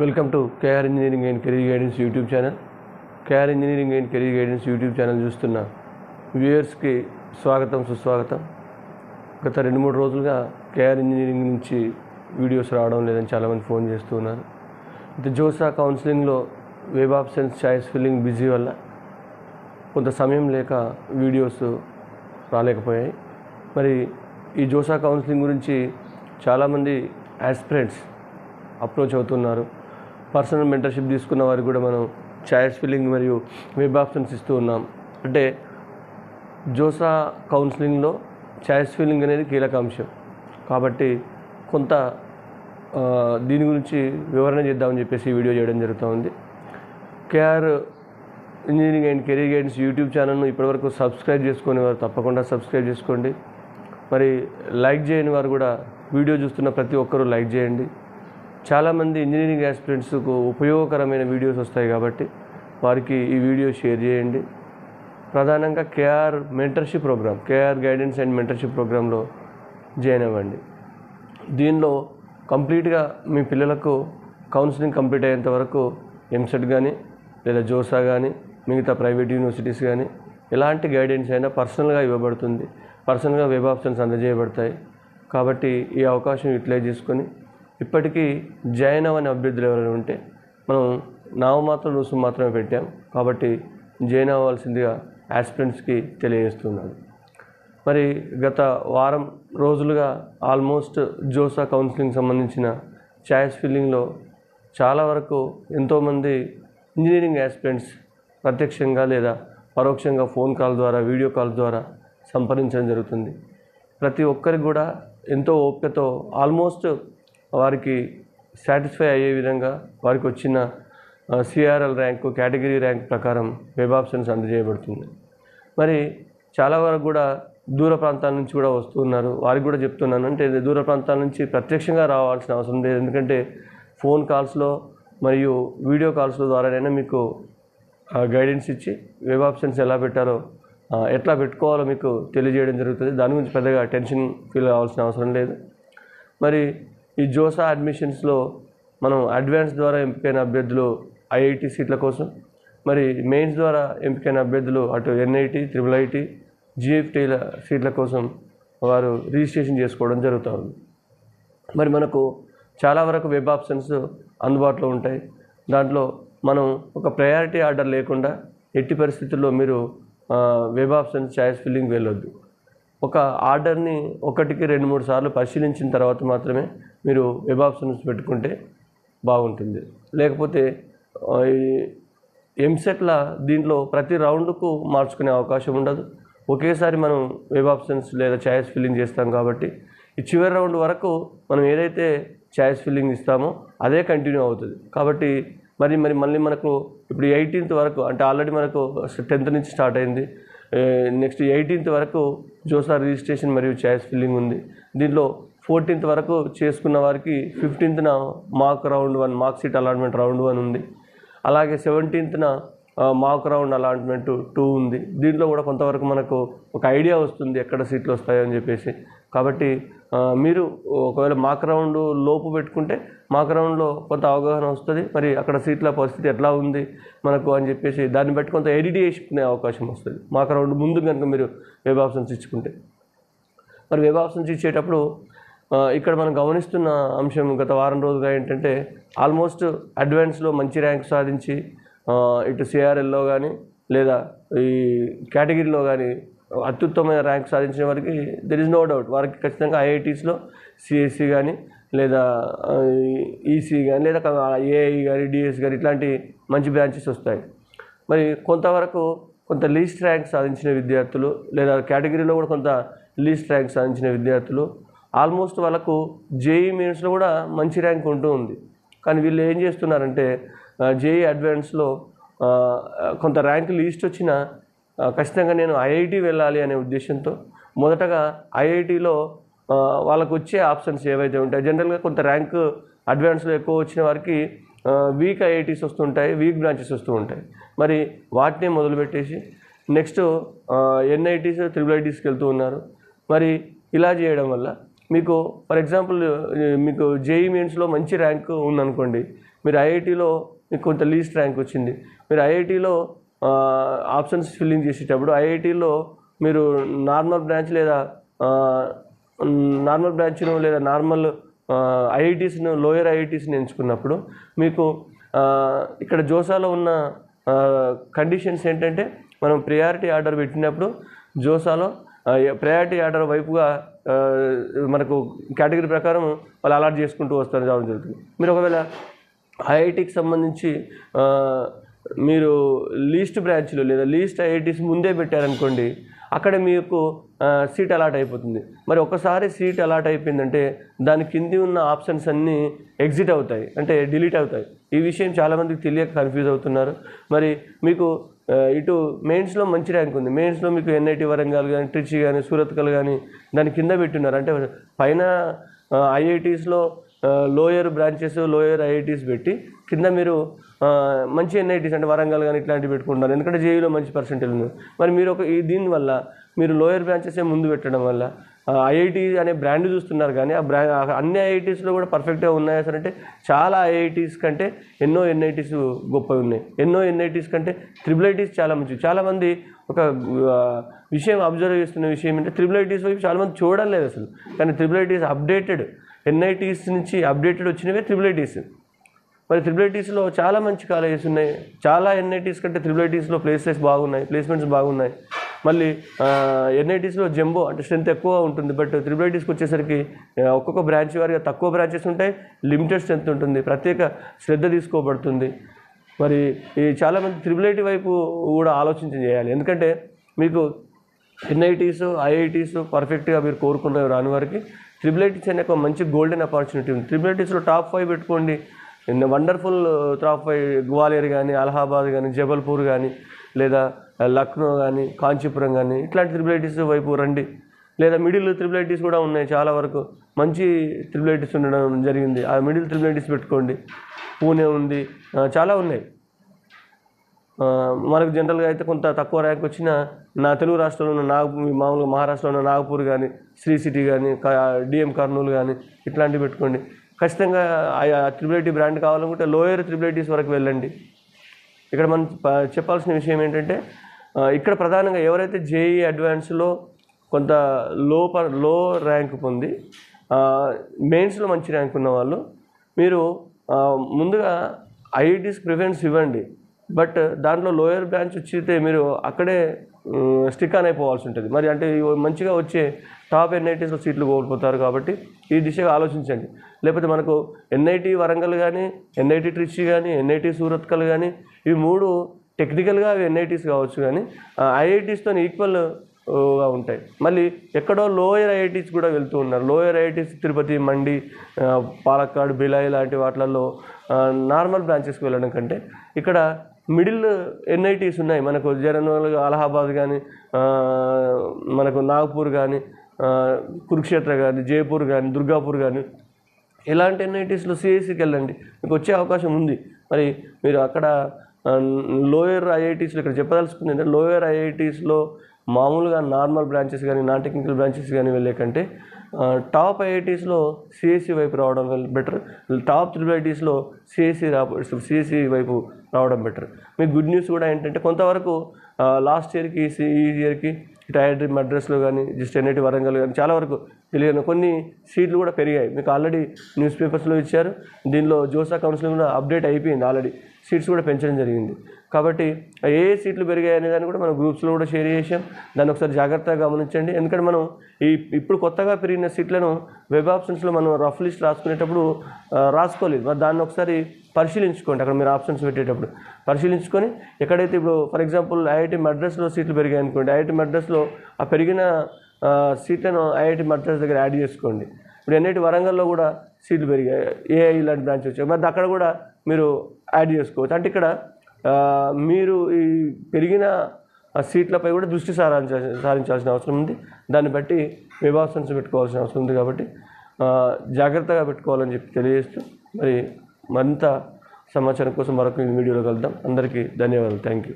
Welcome to KR engineering and career guidance YouTube channel. KR engineering and career guidance YouTube channel చూస్తున్న వ్యూయర్స్కి స్వాగతం, సుస్వాగతం. గత 2-3 రోజులుగా కేఆర్ ఇంజనీరింగ్ నుంచి వీడియోస్ రావడం లేదని చాలామంది ఫోన్ చేస్తూ ఉన్నారు. అయితే జోసా కౌన్సిలింగ్లో web options choice filling busy వల్ల కొంత సమయం లేక వీడియోస్ రాలేకపోయాయి. మరి ఈ జోసా కౌన్సిలింగ్ గురించి చాలామంది ఆస్పిరెంట్స్ అప్రోచ్ అవుతున్నారు. పర్సనల్ మెంటర్షిప్ తీసుకున్న వారికి కూడా మనం చాయిస్ ఫిల్లింగ్ మరియు వెబ్ ఆప్షన్స్ ఇస్తూ ఉన్నాం. అంటే జోసా కౌన్సిలింగ్లో చాయిస్ ఫిల్లింగ్ అనేది కీలక అంశం కాబట్టి కొంత దీని గురించి వివరణ చేద్దామని చెప్పేసి వీడియో చేయడం జరుగుతుంది. KR engineering and career guidance YouTube ఛానల్ను ఇప్పటివరకు సబ్స్క్రైబ్ చేసుకునే వారు తప్పకుండా సబ్స్క్రైబ్ చేసుకోండి. మరి లైక్ చేయని వారు కూడా వీడియో చూస్తున్న ప్రతి ఒక్కరూ లైక్ చేయండి. చాలామంది ఇంజనీరింగ్ ఆస్పిరెంట్స్కు ఉపయోగకరమైన వీడియోస్ వస్తాయి కాబట్టి వారికి ఈ వీడియో షేర్ చేయండి. ప్రధానంగా KR mentorship program, KR guidance and mentorship ప్రోగ్రాంలో జాయిన్ అవ్వండి. దీనిలో కంప్లీట్గా మీ పిల్లలకు కౌన్సిలింగ్ కంప్లీట్ అయ్యేంత వరకు ఎంసెట్ కానీ లేదా జోసా కానీ మిగతా ప్రైవేట్ యూనివర్సిటీస్ కానీ ఎలాంటి గైడెన్స్ అయినా పర్సనల్గా ఇవ్వబడుతుంది. పర్సనల్గా వెబ్ ఆప్షన్స్ అందజేయబడతాయి. కాబట్టి ఈ అవకాశం యూటిలైజ్ చేసుకొని ఇప్పటికీ జాయిన్ అవ్వని అభ్యర్థులు ఎవరైనా ఉంటే మనం నామమాత్రం రుసుము మాత్రమే పెట్టాం కాబట్టి జాయిన్ అవ్వాల్సిందిగా ఆస్పిరెంట్స్కి తెలియజేస్తున్నాను. మరి గత వారం రోజులుగా ఆల్మోస్ట్ జోసా కౌన్సిలింగ్ సంబంధించిన చాయిస్ ఫిల్లింగ్లో చాలా వరకు ఎంతోమంది ఇంజనీరింగ్ ఆస్పిరెంట్స్ ప్రత్యక్షంగా లేదా పరోక్షంగా ఫోన్ కాల్ ద్వారా, వీడియో కాల్ ద్వారా సంప్రదించడం జరుగుతుంది. ప్రతి ఒక్కరికి కూడా ఎంతో ఓపికతో ఆల్మోస్ట్ వారికి సాటిస్ఫై అయ్యే విధంగా వారికి వచ్చిన సిఆర్ఎల్ ర్యాంకు, కేటగిరీ ర్యాంక్ ప్రకారం వెబ్ ఆప్షన్స్ అందజేయబడుతుంది. మరి చాలా వరకు కూడా దూర ప్రాంతాల నుంచి కూడా వస్తున్నారు. వారికి కూడా చెప్తున్నాను, అంటే దూర ప్రాంతాల నుంచి ప్రత్యక్షంగా రావాల్సిన అవసరం లేదు. ఎందుకంటే ఫోన్ కాల్స్లో మరియు వీడియో కాల్స్లో ద్వారానైనా మీకు గైడెన్స్ ఇచ్చి వెబ్ ఆప్షన్స్ ఎలా పెట్టారో, ఎట్లా పెట్టుకోవాలో మీకు తెలియజేయడం జరుగుతుంది. దాని గురించి పెద్దగా టెన్షన్ ఫీల్ అవ్వాల్సిన అవసరం లేదు. మరి ఈ జోసా అడ్మిషన్స్లో మనం అడ్వాన్స్ ద్వారా ఎంపికైన అభ్యర్థులు ఐఐటి సీట్ల కోసం, మరి మెయిన్స్ ద్వారా ఎంపికైన అభ్యర్థులు అటు ఎన్ఐటి, IIIT, GFTల సీట్ల కోసం వారు రిజిస్ట్రేషన్ చేసుకోవడం జరుగుతుంది. మరి మనకు చాలా వరకు వెబ్ ఆప్షన్స్ అందుబాటులో ఉంటాయి. దాంట్లో మనం ఒక ప్రయారిటీ ఆర్డర్ లేకుండా ఎట్టి పరిస్థితుల్లో మీరు వెబ్ ఆప్షన్స్ చాయిస్ ఫిల్లింగ్ వెళ్ళొద్దు. ఒక ఆర్డర్ని 1-2-3 సార్లు పరిశీలించిన తర్వాత మాత్రమే మీరు వెబ్ ఆప్షన్స్ పెట్టుకుంటే బాగుంటుంది. లేకపోతే ఎంసెట్ల దీంట్లో ప్రతి రౌండ్కు మార్చుకునే అవకాశం ఉండదు. ఒకేసారి మనం వెబ్ ఆప్షన్స్ లేదా చాయిస్ ఫిల్లింగ్ చేస్తాం కాబట్టి ఈ చివరి రౌండ్ వరకు మనం ఏదైతే చాయిస్ ఫిల్లింగ్ ఇస్తామో అదే కంటిన్యూ అవుతుంది. కాబట్టి మళ్ళీ మనకు ఇప్పుడు 18th వరకు, అంటే ఆల్రెడీ మనకు 10th నుంచి స్టార్ట్ అయింది. నెక్స్ట్ 18th వరకు జోసా రిజిస్ట్రేషన్ మరియు చాయిస్ ఫిల్లింగ్ ఉంది. దీంట్లో 14th వరకు చేసుకున్న వారికి 15th మాక్ సీట్ అలాట్మెంట్ రౌండ్ 1 ఉంది. అలాగే 17th మాక్ రౌండ్ అలాట్మెంట్ 2 ఉంది. దీంట్లో కూడా కొంతవరకు మనకు ఒక ఐడియా వస్తుంది ఎక్కడ సీట్లు వస్తాయో అని చెప్పేసి. కాబట్టి మీరు ఒకవేళ మాక్ రౌండ్ లోపు పెట్టుకుంటే మాక్ రౌండ్లో కొంత అవగాహన వస్తుంది. మరి అక్కడ సీట్ల పరిస్థితి ఎట్లా ఉంది మనకు అని చెప్పేసి దాన్ని బట్టి కొంత ఎడిట్ చేసుకునే అవకాశం వస్తుంది. మాక్ రౌండ్ ముందు కనుక మీరు వెబ్ ఆప్షన్స్ ఇచ్చుకుంటే. మరి వెబ్ ఆప్షన్స్ ఇచ్చేటప్పుడు ఇక్కడ మనం గమనిస్తున్న అంశం గత వారం రోజులుగా ఏంటంటే ఆల్మోస్ట్ అడ్వాన్స్లో మంచి ర్యాంక్ సాధించి ఇటు సిఆర్ఎల్లో కానీ లేదా ఈ కేటగిరీలో కానీ అత్యుత్తమైన ర్యాంక్ సాధించిన వారికి దెర్ ఇస్ నో డౌట్ వారికి ఖచ్చితంగా ఐఐటీస్లో సిఎస్సి కానీ లేదా ఈసీ కానీ లేదా ఏఐ కానీ డిఎస్ కానీ ఇట్లాంటి మంచి బ్రాంచెస్ వస్తాయి. మరి కొంత లీస్ట్ ర్యాంక్ సాధించిన విద్యార్థులు లేదా కేటగిరీలో కూడా కొంత లీస్ట్ ర్యాంక్ సాధించిన విద్యార్థులు ఆల్మోస్ట్ వాళ్ళకు జేఈ మెయిన్స్లో కూడా మంచి ర్యాంక్ ఉంటూ ఉంది. కానీ వీళ్ళు ఏం చేస్తున్నారంటే జేఈ అడ్వాన్స్లో కొంత ర్యాంక్ లీస్ట్ వచ్చినా ఖచ్చితంగా నేను ఐఐటి వెళ్ళాలి అనే ఉద్దేశంతో మొదటగా ఐఐటిలో వాళ్ళకు వచ్చే ఆప్షన్స్ ఏవైతే ఉంటాయి, జనరల్గా కొంత ర్యాంక్ అడ్వాన్స్లో ఎక్కువ వచ్చిన వారికి వీక్ ఐఐటీస్ వస్తుంటాయి, వీక్ బ్రాంచెస్ వస్తూ ఉంటాయి. మరి వాటినే మొదలుపెట్టేసి నెక్స్ట్ ఎన్ఐటీస్, IIITస్కి వెళ్తూ ఉన్నారు. మరి ఇలా చేయడం వల్ల మీకు ఫర్ ఎగ్జాంపుల్ మీకు జేఈ మెయిన్స్లో మంచి ర్యాంక్ ఉందనుకోండి, మీరు ఐఐటీలో మీకు కొంత లీస్ట్ ర్యాంక్ వచ్చింది, మీరు ఐఐటీలో ఆప్షన్స్ ఫిల్లింగ్ చేసేటప్పుడు ఐఐటీలో మీరు నార్మల్ బ్రాంచ్ను లేదా నార్మల్ ఐఐటీస్ను లోయర్ ఐఐటీస్ని ఎంచుకున్నప్పుడు మీకు ఇక్కడ జోసాలో ఉన్న కండిషన్స్ ఏంటంటే, మనం ప్రయారిటీ ఆర్డర్ పెట్టినప్పుడు జోసాలో ప్రయారిటీ ఆర్డర్ వైపుగా మనకు కేటగిరీ ప్రకారం వాళ్ళు అలాట్ చేసుకుంటూ వస్తారు రావడం జరుగుతుంది. మీరు ఒకవేళ ఐఐటీకి సంబంధించి మీరు లీస్ట్ బ్రాంచ్లో లేదా లీస్ట్ ఐఐటీస్ ముందే పెట్టారనుకోండి, అక్కడ మీకు సీట్ అలాట్ అయిపోతుంది. మరి ఒకసారి సీట్ అలాట్ అయిపోయిందంటే దాని కింది ఉన్న ఆప్షన్స్ అన్నీ ఎగ్జిట్ అవుతాయి, అంటే డిలీట్ అవుతాయి. ఈ విషయం చాలామందికి తెలియక కన్ఫ్యూజ్ అవుతున్నారు. మరి మీకు ఇటు మెయిన్స్లో మంచి ర్యాంక్ ఉంది, మెయిన్స్లో మీకు ఎన్ఐటి వరంగల్ కానీ ట్రిచి కానీ సూరత్కల్ కానీ దాని కింద పెట్టున్నారు. అంటే పైన ఐఐటీస్లో లోయర్ బ్రాంచెస్ లోయర్ ఐఐటీస్ పెట్టి కింద మీరు మంచి ఎన్ఐటీస్ అంటే వరంగల్ కానీ ఇట్లాంటివి పెట్టుకుంటున్నారు, ఎందుకంటే జేఈలో మంచి పర్సెంటేజ్ ఉంది. మరి మీరు దీనివల్ల మీరు లోయర్ బ్రాంచెసే ముందు పెట్టడం వల్ల ఐఐటి అనే బ్రాండ్ చూస్తున్నారు, కానీ ఆ అన్ని ఐఐటీస్లో కూడా పర్ఫెక్ట్గా ఉన్నాయా సార్ అంటే చాలా ఐఐటీస్ కంటే ఎన్నో ఎన్ఐటీస్ గొప్పవి ఉన్నాయి. ఎన్నో ఎన్ఐటీస్ కంటే ట్రిపుల్ ఐటీస్ చాలా మంచి. చాలామంది ఒక విషయం అబ్జర్వ్ చేస్తున్న విషయం ఏంటంటే ట్రిపుల్ ఐటీస్ వైపు చాలామంది చూడడం లేదు అసలు. కానీ ట్రిపుల్ ఐటీస్ అప్డేటెడ్ ఎన్ఐటీస్ నుంచి అప్డేటెడ్ వచ్చినవే ట్రిపుల్ ఐటీస్. మరి ట్రిపుల్ ఐటీస్లో చాలా మంచి కాలేజెస్ ఉన్నాయి, చాలా ఎన్ఐటీస్ కంటే ట్రిపుల్ ఐటీస్లో ప్లేస్మెంట్స్ బాగున్నాయి. మళ్ళీ ఎన్ఐటీస్లో జంబో అంటే స్ట్రెంత్ ఎక్కువ ఉంటుంది, బట్ ట్రిపుల్ ఐటీస్కి వచ్చేసరికి ఒక్కొక్క బ్రాంచ్ వారిగా తక్కువ బ్రాంచెస్ ఉంటాయి, లిమిటెడ్ స్ట్రెంత్ ఉంటుంది, ప్రత్యేక శ్రద్ధ తీసుకోబడుతుంది. మరి ఈ చాలామంది ట్రిపుల్ ఐటీ వైపు కూడా ఆలోచించి చేయాలి, ఎందుకంటే మీకు ఎన్ఐటీస్ ఐఐటీస్ పర్ఫెక్ట్గా మీరు కోరుకున్నవి రాని వారికి ట్రిపుల్ ఐటీస్ అనే ఒక మంచి గోల్డెన్ ఆపర్చునిటీ ఉంది. ట్రిపుల్ ఐటీస్లో టాప్ 5 పెట్టుకోండి, వండర్ఫుల్ టాప్ 5 గ్వాలియర్ కానీ అలహాబాద్ కానీ జబల్పూర్ కానీ లేదా లక్నో కానీ కాంచీపురం కానీ ఇట్లాంటి ట్రిపుల్ ఐటీస్ వైపు రండి. లేదా మిడిల్ ట్రిపుల్ ఐటీస్ కూడా ఉన్నాయి, చాలా వరకు మంచి ట్రిపుల్ ఐటీస్ ఉండడం జరిగింది. ఆ మిడిల్ ట్రిపుల్ ఐటీస్ పెట్టుకోండి. పూణే ఉంది, చాలా ఉన్నాయి. మనకు జనరల్గా అయితే కొంత తక్కువ ర్యాంక్ వచ్చిన నా తెలుగు రాష్ట్రంలో ఉన్న మామూలుగా మహారాష్ట్రలో ఉన్న నాగపూర్ కానీ శ్రీ సిటీ కానీ డిఎం కర్నూలు కానీ ఇట్లాంటివి పెట్టుకోండి. ఖచ్చితంగా ట్రిపుల్ ఐటీ బ్రాండ్ కావాలనుకుంటే లోయర్ ట్రిపుల్ ఐటీస్ వరకు వెళ్ళండి. ఇక్కడ మనం చెప్పాల్సిన విషయం ఏంటంటే, ఇక్కడ ప్రధానంగా ఎవరైతే జేఈ అడ్వాన్స్లో కొంత లో ర్యాంక్ పొంది మెయిన్స్లో మంచి ర్యాంక్ ఉన్న వాళ్ళు మీరు ముందుగా ఐఐటీస్ ప్రిఫరెన్స్ ఇవ్వండి. బట్ దాంట్లో లోయర్ బ్రాంచ్ వచ్చితే మీరు అక్కడే స్టిక్ ఆన్ అయిపోవాల్సి ఉంటుంది. మరి అంటే మంచిగా వచ్చే టాప్ ఎన్ఐటీస్లో సీట్లు కోల్పోతారు. కాబట్టి ఈ దిశగా ఆలోచించండి. లేకపోతే మనకు ఎన్ఐటి వరంగల్ కానీ ఎన్ఐటి ట్రిచి కానీ ఎన్ఐటి సూరత్కల్ కానీ ఇవి 3 టెక్నికల్గా అవి ఎన్ఐటీస్ కావచ్చు, కానీ ఐఐటీస్తో ఈక్వల్గా ఉంటాయి. మళ్ళీ ఎక్కడో లోయర్ ఐఐటీస్ కూడా వెళ్తూ ఉన్నారు. లోయర్ ఐఐటీస్ తిరుపతి, మండి, పాలక్కాడ్, బిలాయి లాంటి వాటిలలో నార్మల్ బ్రాంచెస్కి వెళ్ళడం కంటే ఇక్కడ మిడిల్ ఎన్ఐటీస్ ఉన్నాయి. మనకు జనరల్గా అలహాబాద్ కానీ మనకు నాగపూర్ కానీ కురుక్షేత్ర కానీ జైపూర్ కానీ దుర్గాపూర్ కానీ ఇలాంటి ఎన్ఐటీస్లో సిఐసికి వెళ్ళండి, మీకు వచ్చే అవకాశం ఉంది. మరి మీరు అక్కడ లోయర్ ఐఐటీస్లో ఇక్కడ చెప్పదలుచుకుంది అంటే లోయర్ ఐఐటీస్లో మామూలుగా నార్మల్ బ్రాంచెస్ కానీ నాన్ టెక్నికల్ బ్రాంచెస్ కానీ వెళ్ళే కంటే టాప్ ఐఐటీస్లో సిఎస్సి వైపు రావడం బెటర్. టాప్ ట్రిపుల్ ఐటీస్లో సిఎస్సి వైపు రావడం బెటర్. మీకు గుడ్ న్యూస్ కూడా ఏంటంటే కొంతవరకు లాస్ట్ ఇయర్కి ఈ ఇయర్కి ఇటు ఐఐటి మద్రాస్లో కానీ జస్ట్ ఎన్ఐటి వరంగల్ కానీ చాలా వరకు తెలియని కొన్ని సీట్లు కూడా పెరిగాయి. మీకు ఆల్రెడీ న్యూస్ పేపర్స్లో ఇచ్చారు. దీనిలో జోసా కౌన్సిలింగ్ కూడా అప్డేట్ అయిపోయింది, ఆల్రెడీ సీట్స్ కూడా పెంచడం జరిగింది. కాబట్టి ఏ సీట్లు పెరిగాయి అనే దాన్ని కూడా మనం గ్రూప్స్లో కూడా షేర్ చేసాం. దాన్ని ఒకసారి జాగ్రత్తగా గమనించండి. ఎందుకంటే మనం ఇప్పుడు కొత్తగా పెరిగిన సీట్లను వెబ్ ఆప్షన్స్లో మనం రఫ్ లిస్ట్ రాసుకునేటప్పుడు రాసుకోలేదు. మరి దాన్ని ఒకసారి పరిశీలించుకోండి. అక్కడ మీరు ఆప్షన్స్ పెట్టేటప్పుడు పరిశీలించుకొని ఎక్కడైతే ఇప్పుడు ఫర్ ఎగ్జాంపుల్ ఐఐటి మద్రాస్లో సీట్లు పెరిగాయి అనుకోండి, ఐఐటి మద్రాస్లో ఆ పెరిగిన సీట్లను ఐఐటి మద్రాస్ దగ్గర యాడ్ చేసుకోండి. ఇప్పుడు ఎన్ఐటి వరంగల్లో కూడా సీట్లు పెరిగాయి, ఏఐ ఇలాంటి బ్రాంచ్ వచ్చాయి, మరి అక్కడ కూడా మీరు యాడ్ చేసుకోవచ్చు. అంటే ఇక్కడ మీరు ఈ పెరిగిన సీట్లపై కూడా దృష్టి సారించాల్సిన అవసరం ఉంది. దాన్ని బట్టి వెబ్ ఆప్షన్స్ పెట్టుకోవాల్సిన అవసరం ఉంది. కాబట్టి జాగ్రత్తగా పెట్టుకోవాలని చెప్పి తెలియజేస్తూ మరి మరింత సమాచారం కోసం మరొక వీడియోలో కలుద్దాం. అందరికీ ధన్యవాదాలు. Thank you.